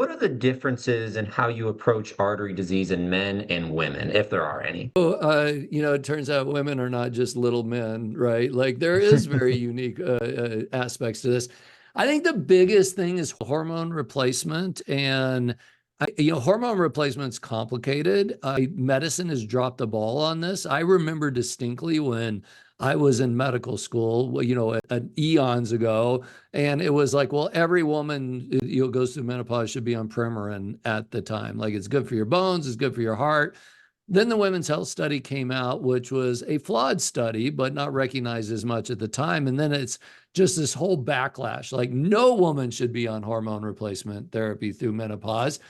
what are the differences in how you approach artery disease in men and women, if there are any? It turns out women are not just little men, right? Like there is very unique aspects to this. I think the biggest thing is hormone replacement, and hormone replacement's complicated. Medicine has dropped the ball on this. I remember distinctly when I was in medical school, eons ago, and it was like, well, every woman goes through menopause should be on Premarin at the time. Like it's good for your bones, it's good for your heart. Then the women's health study came out, which was a flawed study, but not recognized as much at the time. And then it's just this whole backlash like no woman should be on hormone replacement therapy through menopause.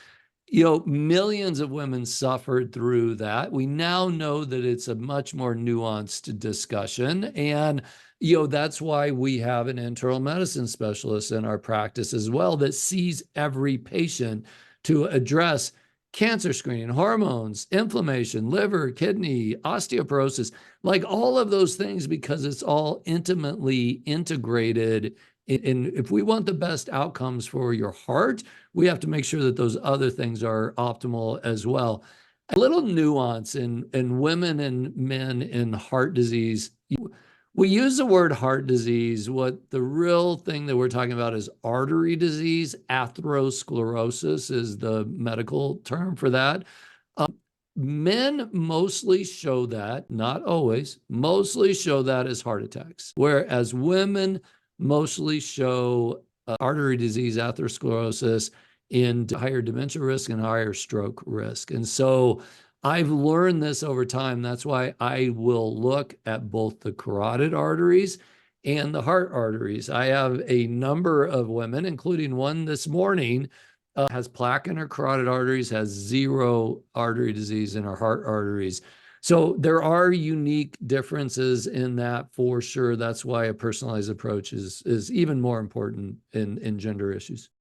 Millions of women suffered through that. We now know that it's a much more nuanced discussion. And, that's why we have an internal medicine specialist in our practice as well that sees every patient to address cancer screening, hormones, inflammation, liver, kidney, osteoporosis, like all of those things, because it's all intimately integrated. And if we want the best outcomes for your heart, we have to make sure that those other things are optimal as well. A little nuance in women and men in heart disease. We use the word heart disease. What the real thing that we're talking about is artery disease. Atherosclerosis is the medical term for that. Men mostly show that, not always, mostly show that as heart attacks, whereas women mostly show artery disease, atherosclerosis, in higher dementia risk and higher stroke risk. And so I've learned this over time. That's why I will look at both the carotid arteries and the heart arteries. I have a number of women, including one this morning, has plaque in her carotid arteries, has zero artery disease in her heart arteries. So there are unique differences in that for sure. That's why a personalized approach is even more important in gender issues.